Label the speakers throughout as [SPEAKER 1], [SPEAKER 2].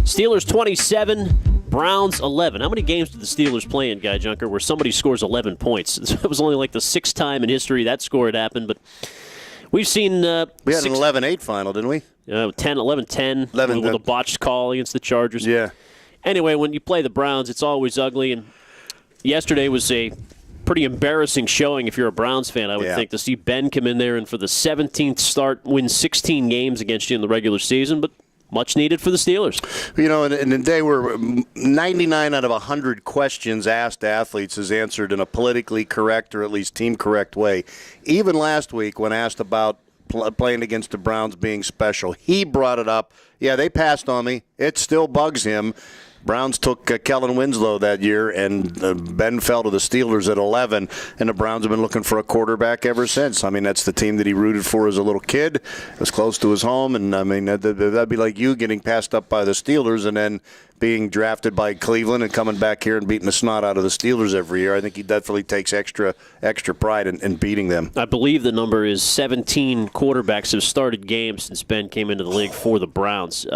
[SPEAKER 1] Steelers 27, Browns 11. How many games did the Steelers play in, Guy Junker, where somebody scores 11 points? It was only like the sixth time in history that score had happened, but we've seen...
[SPEAKER 2] we had an 11-8 final, didn't we?
[SPEAKER 1] 11-10 with a botched call against the Chargers.
[SPEAKER 2] Yeah.
[SPEAKER 1] Anyway, when you play the Browns, it's always ugly, and yesterday was a pretty embarrassing showing if you're a Browns fan, I would think, to see Ben come in there and for the 17th start win 16 games against you in the regular season, but much needed for the Steelers.
[SPEAKER 2] You know, in a day where 99 out of 100 questions asked athletes is answered in a politically correct or at least team correct way. Even last week when asked about playing against the Browns being special, he brought it up. Yeah, they passed on me. It still bugs him. Browns took Kellen Winslow that year, and Ben fell to the Steelers at 11, and the Browns have been looking for a quarterback ever since. I mean, that's the team that he rooted for as a little kid. It was close to his home, and, I mean, that'd be like you getting passed up by the Steelers and then being drafted by Cleveland and coming back here and beating the snot out of the Steelers every year. I think he definitely takes extra pride in beating them.
[SPEAKER 1] I believe the number is 17 quarterbacks have started games since Ben came into the league for the Browns.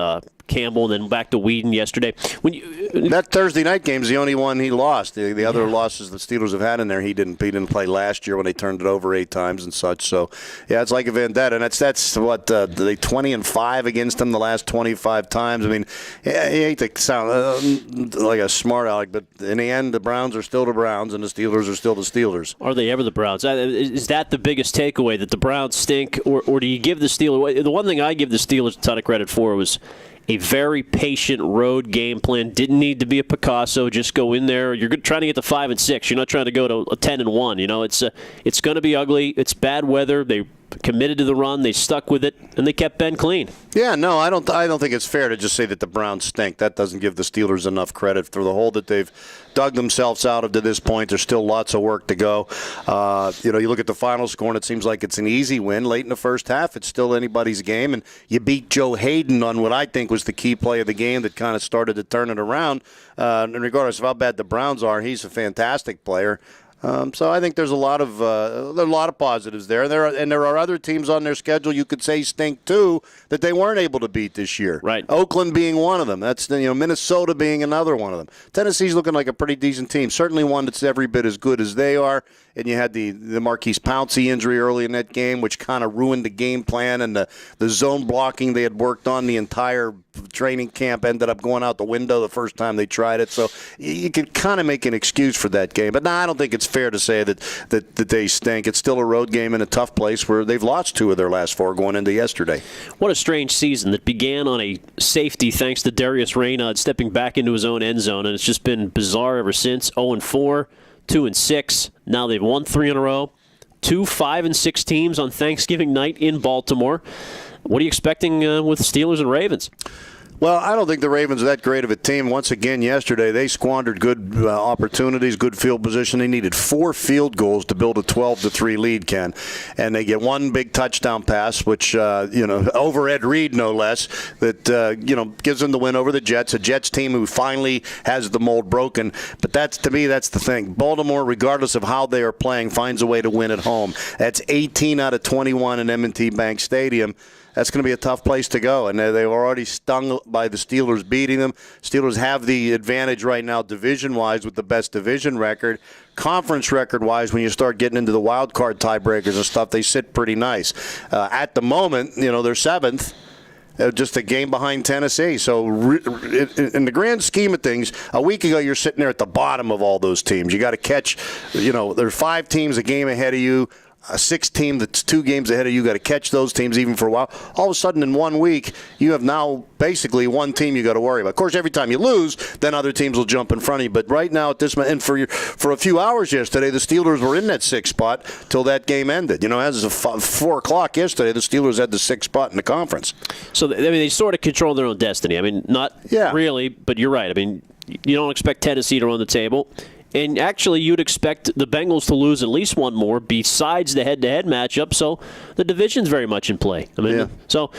[SPEAKER 1] Campbell and then back to Whedon yesterday.
[SPEAKER 2] That Thursday night game's the only one he lost. The other losses the Steelers have had in there, he didn't play last year when they turned it over 8 times and such. So, yeah, it's like a vendetta. And that's what, they 20-5 against him the last 25 times. I mean, yeah, you hate to sound like a smart aleck, but in the end, the Browns are still the Browns and the Steelers are still the Steelers.
[SPEAKER 1] Are they ever the Browns? Is that the biggest takeaway, that the Browns stink, or do you give the Steelers – the one thing I give the Steelers a ton of credit for was – a very patient road game plan. Didn't need to be a Picasso. Just go in there. You're trying to get to 5-6. You're not trying to go to a 10-1. You know, it's going to be ugly. It's bad weather. They committed to the run. They stuck with it, and they kept Ben clean.
[SPEAKER 2] Yeah, no, I don't think it's fair to just say that the Browns stink. That doesn't give the Steelers enough credit for the hole that they've dug themselves out of to this point. There's still lots of work to go. You look at the final score, and it seems like it's an easy win. Late in the first half, it's still anybody's game, and you beat Joe Hayden on what I think was the key play of the game that kind of started to turn it around. And regardless of how bad the Browns are, he's a fantastic player. So I think there's a lot of positives there. There are other teams on their schedule you could say stink too that they weren't able to beat this year.
[SPEAKER 1] Right.
[SPEAKER 2] Oakland being one of them. That's Minnesota being another one of them. Tennessee's looking like a pretty decent team. Certainly one that's every bit as good as they are. And you had the Marquise Pouncey injury early in that game, which kind of ruined the game plan, and the zone blocking they had worked on the entire training camp ended up going out the window the first time they tried it. So you could kind of make an excuse for that game. But no, I don't think it's fair to say that they stink. It's still a road game in a tough place where they've lost 2 of their last 4 going into yesterday.
[SPEAKER 1] What a strange season that began on a safety thanks to Darius Raynaud stepping back into his own end zone, and it's just been bizarre ever since. 0-4. 2-6. Now they've won 3 in a row. 2 5-6 teams on Thanksgiving night in Baltimore. What are you expecting with Steelers and Ravens?
[SPEAKER 2] Well, I don't think the Ravens are that great of a team. Once again, yesterday, they squandered good opportunities, good field position. They needed 4 field goals to build a 12-3 lead, Ken. And they get 1 big touchdown pass, which, over Ed Reed, no less, that, gives them the win over the Jets, a Jets team who finally has the mold broken. But to me, that's the thing. Baltimore, regardless of how they are playing, finds a way to win at home. That's 18 out of 21 in M&T Bank Stadium. That's going to be a tough place to go, and they were already stung by the Steelers beating them. Steelers have the advantage right now division-wise with the best division record. Conference record-wise, when you start getting into the wild card tiebreakers and stuff, they sit pretty nice. At the moment, they're 7th. Just a game behind Tennessee. So in the grand scheme of things, a week ago you're sitting there at the bottom of all those teams. You got to catch, there's 5 teams a game ahead of you. A 6th team that's 2 games ahead of you, got to catch those teams even for a while. All of a sudden, in 1 week, you have now basically 1 team you got to worry about. Of course, every time you lose, then other teams will jump in front of you. But right now, at this and for a few hours yesterday, the Steelers were in that 6th spot till that game ended. As of 4 o'clock yesterday, the Steelers had the 6th spot in the conference.
[SPEAKER 1] So they sort of control their own destiny. Not really, but you're right. You don't expect Tennessee to run the table. And actually, you'd expect the Bengals to lose at least 1 more besides the head-to-head matchup. So the division's very much in play. So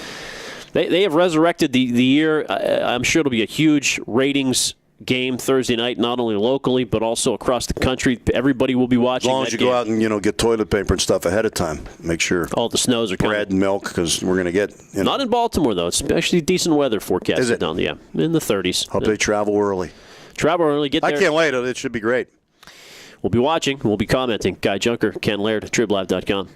[SPEAKER 1] they have resurrected the year. I'm sure it'll be a huge ratings game Thursday night, not only locally but also across the country. Everybody will be watching.
[SPEAKER 2] As long as you go out and get toilet paper and stuff ahead of time, make sure
[SPEAKER 1] all the snows are coming.
[SPEAKER 2] Bread and milk, because we're going to get.
[SPEAKER 1] Not in Baltimore though. It's actually decent weather forecast.
[SPEAKER 2] Is it?
[SPEAKER 1] Down in the 30s.
[SPEAKER 2] Hope they travel early.
[SPEAKER 1] Travel early. Get there.
[SPEAKER 2] I can't wait. It should be great.
[SPEAKER 1] We'll be watching. We'll be commenting. Guy Junker, Ken Laird, TribLive.com.